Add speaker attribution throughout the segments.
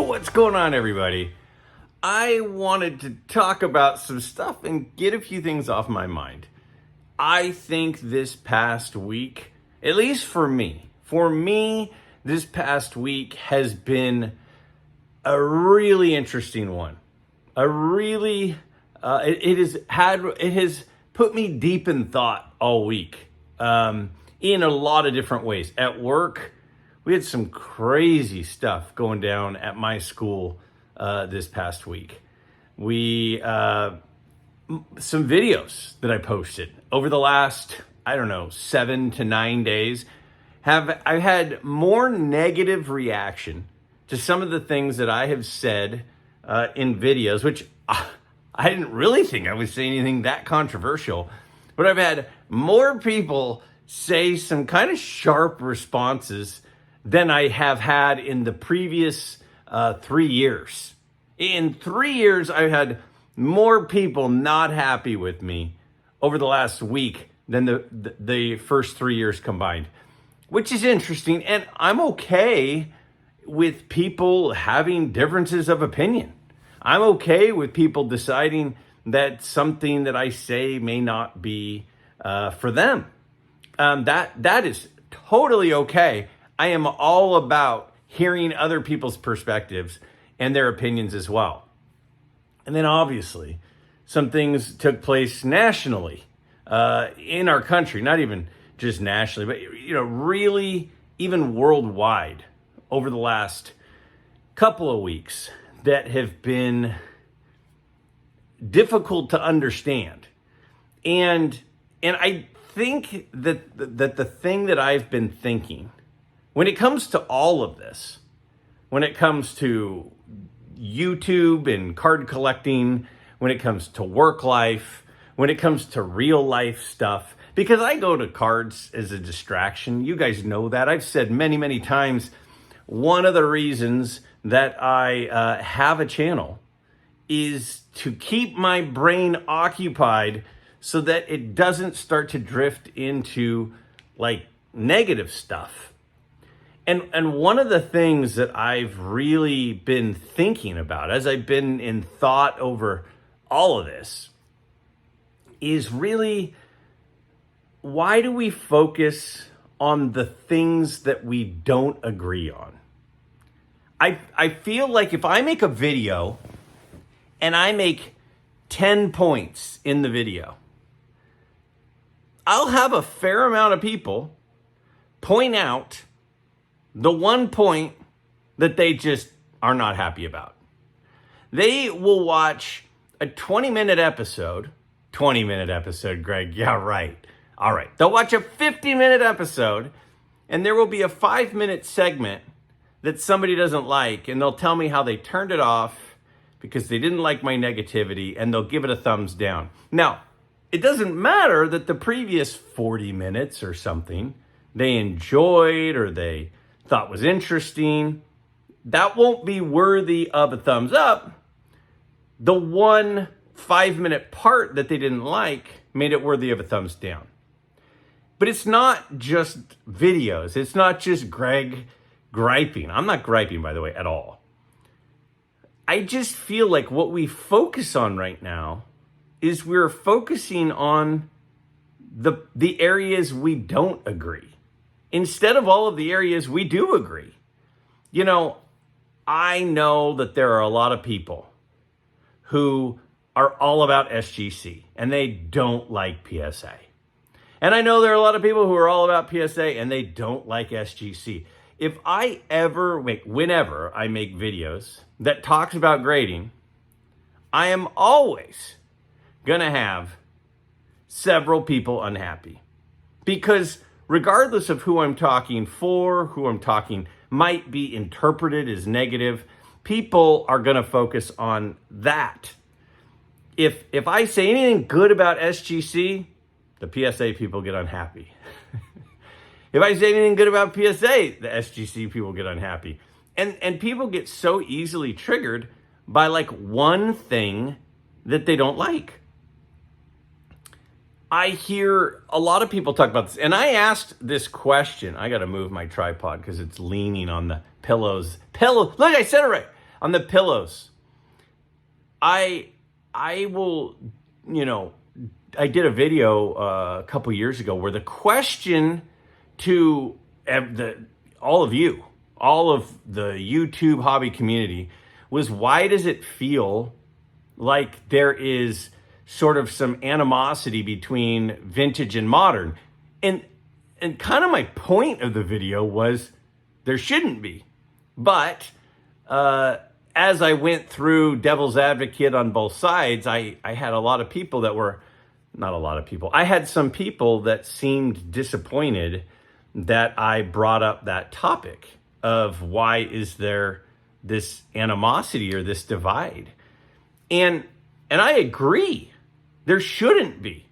Speaker 1: What's going on, everybody? I wanted to talk about some stuff and get a few things off my mind. I think this past week, at least for me, this past week has been a really interesting one. It has put me deep in thought all week, in a lot of different ways. At work, we had some crazy stuff going down at my school this past week. Some videos that I posted over the last, 7 to 9 days, I've had more negative reaction to some of the things that I have said in videos, which I didn't really think I would say anything that controversial, but I've had more people say some kind of sharp responses than I have had in the previous 3 years. In 3 years, I've had more people not happy with me over the last week than the first 3 years combined, which is interesting. And I'm okay with people having differences of opinion. I'm okay with people deciding that something that I say may not be for them. That is totally okay. I am all about hearing other people's perspectives and their opinions as well. And then obviously, some things took place nationally in our country, not even just nationally, but really even worldwide over the last couple of weeks that have been difficult to understand. And I think that the thing that I've been thinking when it comes to all of this, when it comes to YouTube and card collecting, when it comes to work life, when it comes to real life stuff, because I go to cards as a distraction. You guys know that. I've said many, many times, one of the reasons that I have a channel is to keep my brain occupied so that it doesn't start to drift into like negative stuff. And one of the things that I've really been thinking about as I've been in thought over all of this is really, why do we focus on the things that we don't agree on? I feel like if I make a video and I make 10 points in the video, I'll have a fair amount of people point out the one point that they just are not happy about. They will watch a 20-minute episode, Greg, yeah, right. All right, they'll watch a 50-minute episode, and there will be a 5-minute segment that somebody doesn't like, and they'll tell me how they turned it off because they didn't like my negativity, and they'll give it a thumbs down. Now, it doesn't matter that the previous 40 minutes or something they enjoyed or they thought was interesting. That won't be worthy of a thumbs up. The one 5-minute part that they didn't like made it worthy of a thumbs down. But it's not just videos. It's not just Greg griping. I'm not griping, by the way, at all. I just feel like what we focus on right now is we're focusing on the areas we don't agree, instead of all of the areas we do agree. I know that there are a lot of people who are all about SGC and they don't like PSA. And I know there are a lot of people who are all about PSA and they don't like SGC. Whenever I make videos that talks about grading, I am always going to have several people unhappy, because regardless of who I'm talking for, who I'm talking might be interpreted as negative, people are going to focus on that. If I say anything good about SGC, the PSA people get unhappy. If I say anything good about PSA, the SGC people get unhappy. And people get so easily triggered by like one thing that they don't like. I hear a lot of people talk about this, and I asked this question. I got to move my tripod because it's leaning on the pillows. Look, I said it right. On the pillows, I will, you know, I did a video a couple years ago where the question to all of you, all of the YouTube hobby community, was why does it feel like there is sort of some animosity between vintage and modern? And kind of my point of the video was there shouldn't be. But as I went through devil's advocate on both sides, I had a lot of people that were, not a lot of people, I had some people that seemed disappointed that I brought up that topic of why is there this animosity or this divide. And I agree, there shouldn't be.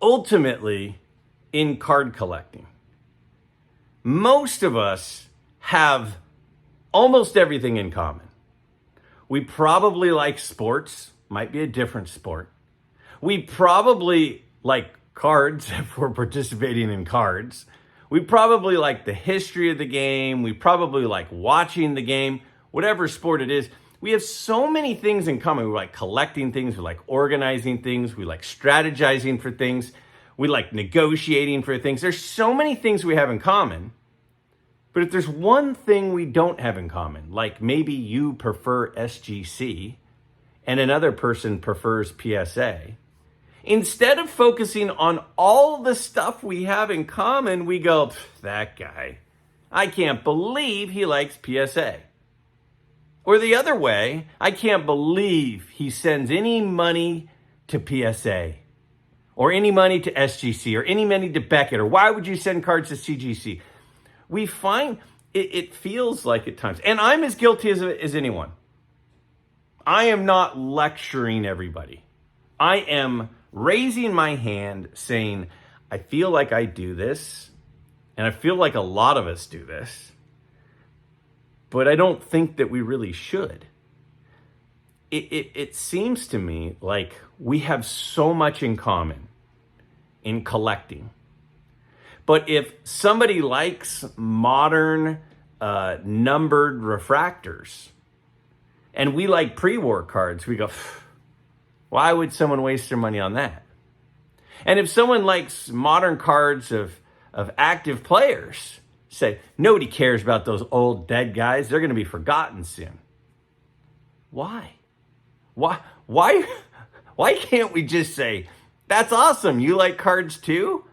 Speaker 1: Ultimately, in card collecting, most of us have almost everything in common. We probably like sports, might be a different sport. We probably like cards if we're participating in cards. We probably like the history of the game. We probably like watching the game, whatever sport it is. We have so many things in common. We like collecting things. We like organizing things. We like strategizing for things. We like negotiating for things. There's so many things we have in common. But if there's one thing we don't have in common, like maybe you prefer SGC and another person prefers PSA, instead of focusing on all the stuff we have in common, we go, that guy, I can't believe he likes PSA. Or the other way, I can't believe he sends any money to PSA or any money to SGC or any money to Beckett, or why would you send cards to CGC? We find it feels like at times, and I'm as guilty as anyone. I am not lecturing everybody. I am raising my hand saying, I feel like I do this, and I feel like a lot of us do this, but I don't think that we really should. It seems to me like we have so much in common in collecting. But if somebody likes modern numbered refractors and we like pre-war cards, we go, why would someone waste their money on that? And if someone likes modern cards of active players, say, nobody cares about those old dead guys. They're going to be forgotten soon. Why? Why can't we just say, that's awesome. You like cards too?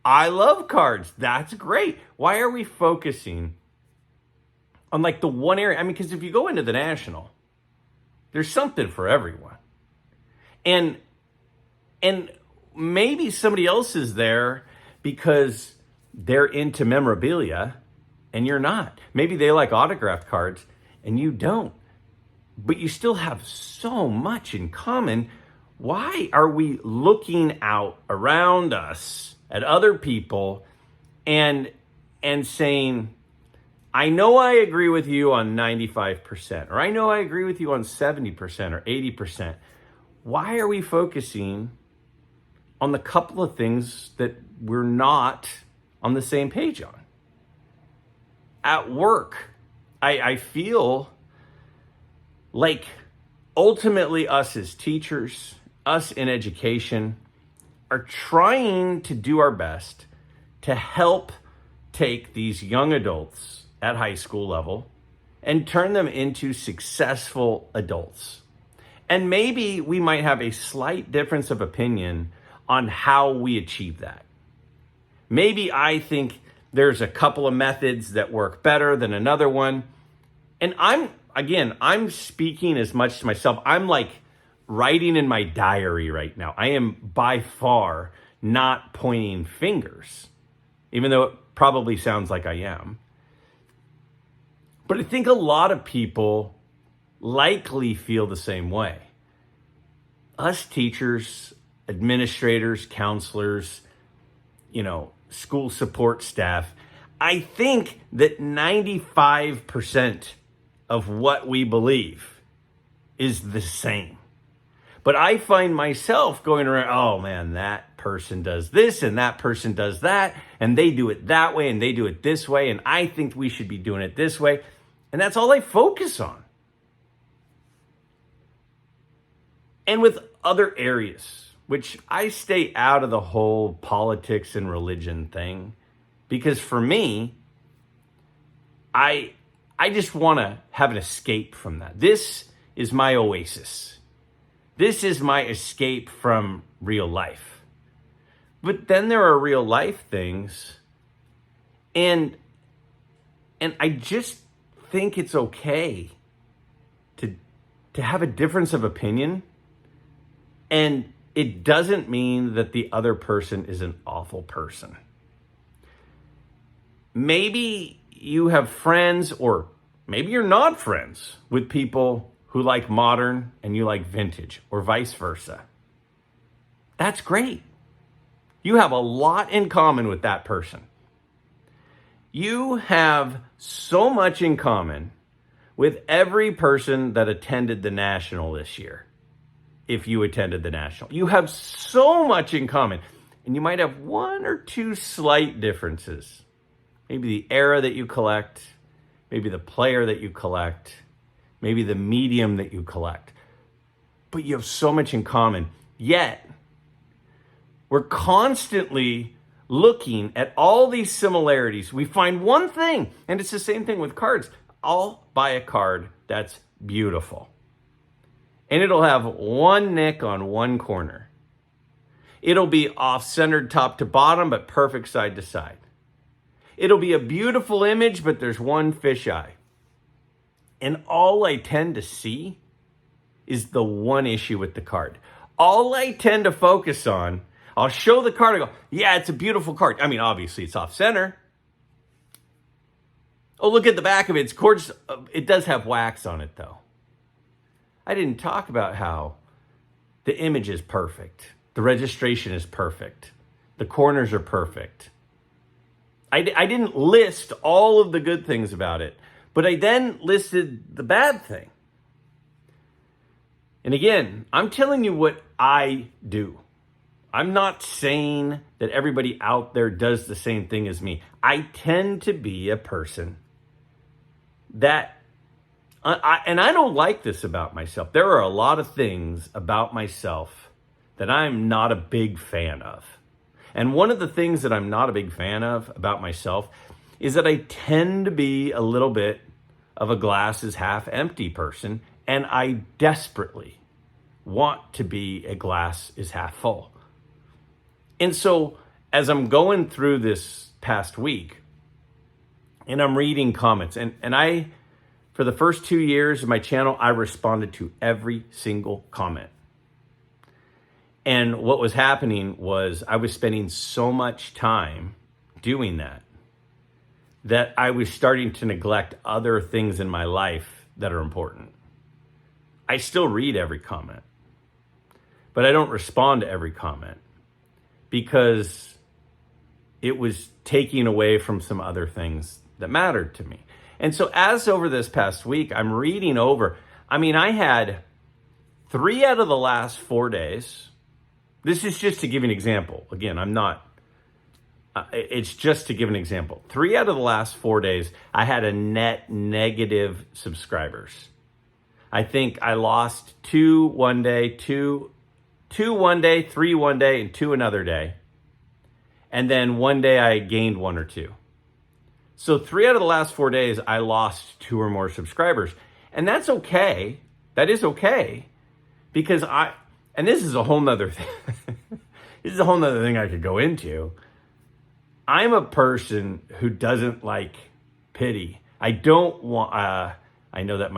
Speaker 1: I love cards. That's great. Why are we focusing on like the one area? I mean, because if you go into the National, there's something for everyone. And maybe somebody else is there because they're into memorabilia and you're not. Maybe they like autographed cards and you don't. But you still have so much in common. Why are we looking out around us at other people and saying, I know I agree with you on 95%, or I know I agree with you on 70% or 80%. Why are we focusing on the couple of things that we're not on the same page on? At work, I feel like ultimately us as teachers, us in education, are trying to do our best to help take these young adults at high school level and turn them into successful adults. And maybe we might have a slight difference of opinion on how we achieve that. Maybe I think there's a couple of methods that work better than another one. And I'm speaking as much to myself. I'm like writing in my diary right now. I am by far not pointing fingers, even though it probably sounds like I am. But I think a lot of people likely feel the same way. Us teachers, administrators, counselors, school support staff, I think that 95% of what we believe is the same. But I find myself going around, oh man, that person does this and that person does that, and they do it that way and they do it this way, and I think we should be doing it this way. And that's all I focus on. And with other areas, which I stay out of the whole politics and religion thing, because for me, I just want to have an escape from that. This is my oasis. This is my escape from real life. But then there are real life things, and I just think it's okay to have a difference of opinion, and it doesn't mean that the other person is an awful person. Maybe you have friends, or maybe you're not friends with people who like modern and you like vintage, or vice versa. That's great. You have a lot in common with that person. You have so much in common with every person that attended the National this year. If you attended the National, you have so much in common, and you might have one or two slight differences. Maybe the era that you collect, maybe the player that you collect, maybe the medium that you collect. But you have so much in common. Yet, we're constantly looking at all these similarities. We find one thing, and it's the same thing with cards. I'll buy a card that's beautiful, and it'll have one nick on one corner. It'll be off-centered top to bottom, but perfect side to side. It'll be a beautiful image, but there's one fisheye. And all I tend to see is the one issue with the card. All I tend to focus on, I'll show the card and go, yeah, it's a beautiful card. I mean, obviously it's off center. Oh, look at the back of it. It's gorgeous. It does have wax on it though. I didn't talk about how the image is perfect. The registration is perfect. The corners are perfect. I didn't list all of the good things about it, but I then listed the bad thing. And again, I'm telling you what I do. I'm not saying that everybody out there does the same thing as me. I tend to be a person that, and I don't like this about myself. There are a lot of things about myself that I'm not a big fan of. And one of the things that I'm not a big fan of about myself is that I tend to be a little bit of a glass is half empty person, and I desperately want to be a glass is half full. And so as I'm going through this past week and I'm reading comments, and I, for the first 2 years of my channel, I responded to every single comment. And what was happening was I was spending so much time doing that I was starting to neglect other things in my life that are important. I still read every comment, but I don't respond to every comment because it was taking away from some other things that mattered to me. And so as over this past week, I'm reading over, I had 3 out of the last 4 days. This is just to give an example. Again, it's just to give an example. 3 out of the last 4 days, I had a net negative subscribers. I think I lost 2 one day, 2 one day, 3 one day, and 2 another day. And then one day I gained 1 or 2. So 3 out of the last 4 days, I lost 2 or more subscribers. And that's okay. That is okay. Because and this is a whole nother thing. This is a whole nother thing I could go into. I'm a person who doesn't like pity. I don't want, I know that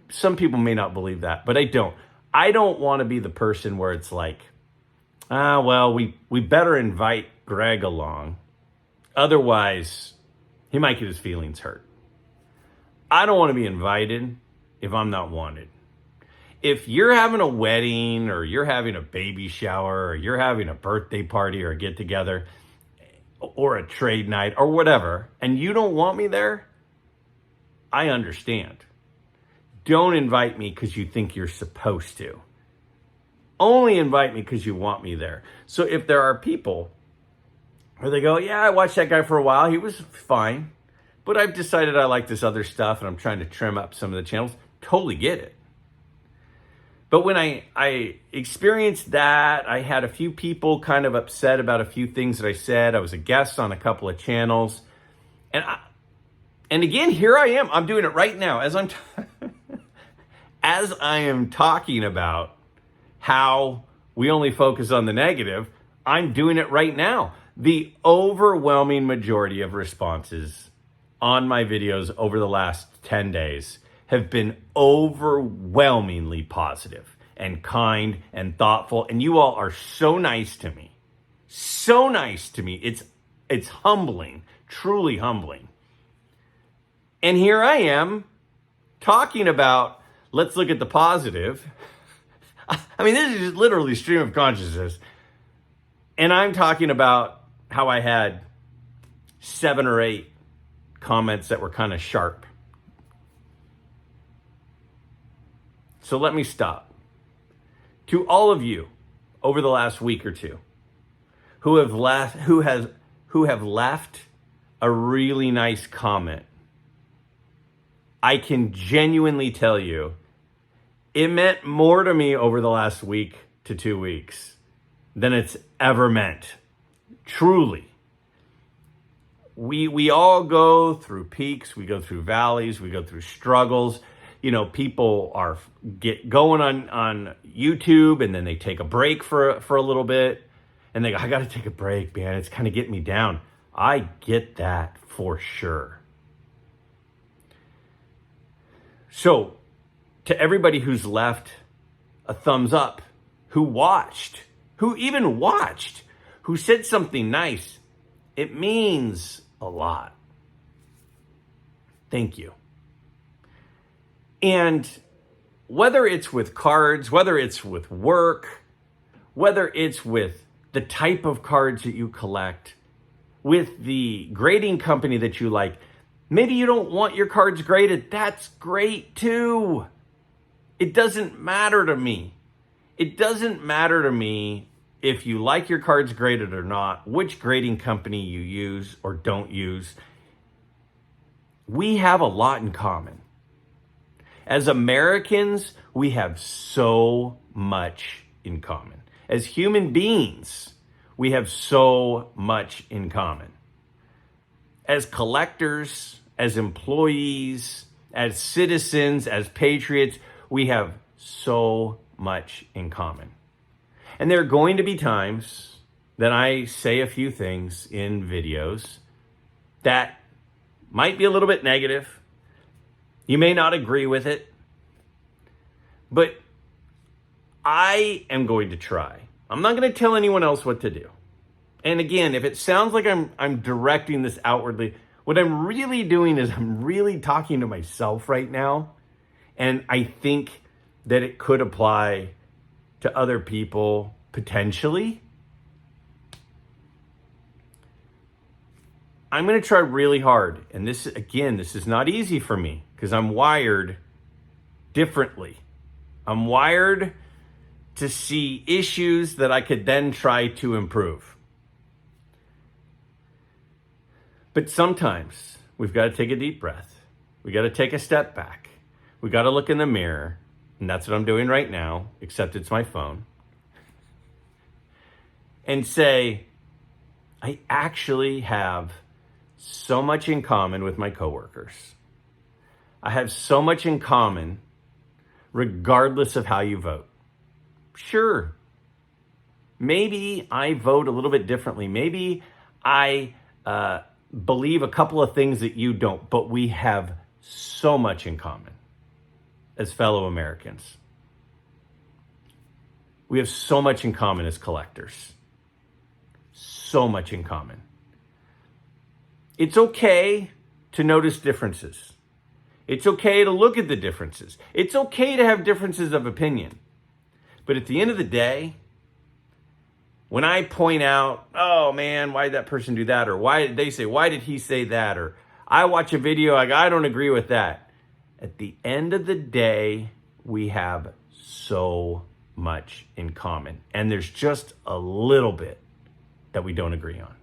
Speaker 1: some people may not believe that, but I don't. I don't want to be the person where it's like, well, we better invite Greg along. Otherwise, he might get his feelings hurt. I don't want to be invited if I'm not wanted. If you're having a wedding or you're having a baby shower or you're having a birthday party or a get together or a trade night or whatever, and you don't want me there, I understand. Don't invite me because you think you're supposed to. Only invite me because you want me there. So if there are people where they go, yeah, I watched that guy for a while, he was fine, but I've decided I like this other stuff and I'm trying to trim up some of the channels. Totally get it. But when I experienced that, I had a few people kind of upset about a few things that I said. I was a guest on a couple of channels. And again, here I am. I'm doing it right now as as I am talking about how we only focus on the negative. I'm doing it right now. The overwhelming majority of responses on my videos over the last 10 days have been overwhelmingly positive and kind and thoughtful. And you all are so nice to me. So nice to me. It's humbling, truly humbling. And here I am talking about, let's look at the positive. I mean, this is just literally stream of consciousness. And I'm talking about how I had 7 or 8 comments that were kind of sharp. So let me stop. To all of you over the last week or two who have left a really nice comment, I can genuinely tell you it meant more to me over the last week to 2 weeks than it's ever meant. Truly. We all go through peaks, we go through valleys, we go through struggles. You know, people get going on YouTube and then they take a break for a little bit and they go, I got to take a break, man. It's kind of getting me down. I get that for sure. So to everybody who's left a thumbs up, who even watched, who said something nice, it means a lot. Thank you. And whether it's with cards, whether it's with work, whether it's with the type of cards that you collect, with the grading company that you like, maybe you don't want your cards graded. That's great too. It doesn't matter to me. It doesn't matter to me if you like your cards graded or not, which grading company you use or don't use. We have a lot in common. As Americans, we have so much in common. As human beings, we have so much in common. As collectors, as employees, as citizens, as patriots, we have so much in common. And there are going to be times that I say a few things in videos that might be a little bit negative. You may not agree with it, but I am going to try. I'm not going to tell anyone else what to do. And again, if it sounds like I'm directing this outwardly, what I'm really doing is I'm really talking to myself right now. And I think that it could apply to other people potentially. I'm going to try really hard. And this is not easy for me because I'm wired differently. I'm wired to see issues that I could then try to improve. But sometimes we've got to take a deep breath. We got to take a step back. We got to look in the mirror. And that's what I'm doing right now, except it's my phone. And say, I actually have so much in common with my coworkers. I have so much in common regardless of how you vote. Sure, maybe I vote a little bit differently. Maybe I believe a couple of things that you don't, but we have so much in common as fellow Americans. We have so much in common as collectors. So much in common. It's okay to notice differences. It's okay to look at the differences. It's okay to have differences of opinion. But at the end of the day, when I point out, oh man, why did that person do that? Or why did he say that? Or I watch a video, I don't agree with that. At the end of the day, we have so much in common. And there's just a little bit that we don't agree on.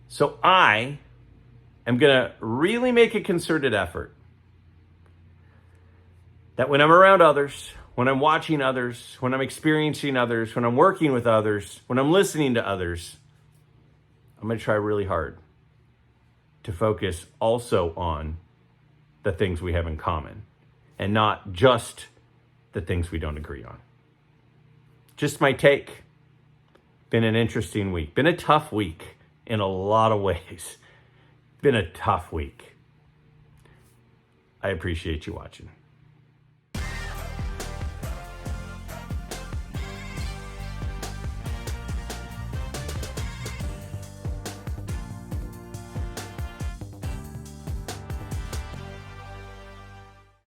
Speaker 1: So I am going to really make a concerted effort that when I'm around others, when I'm watching others, when I'm experiencing others, when I'm working with others, when I'm listening to others, I'm going to try really hard to focus also on the things we have in common and not just the things we don't agree on. Just my take. Been an interesting week. Been a tough week in a lot of ways. Been a tough week. I appreciate you watching.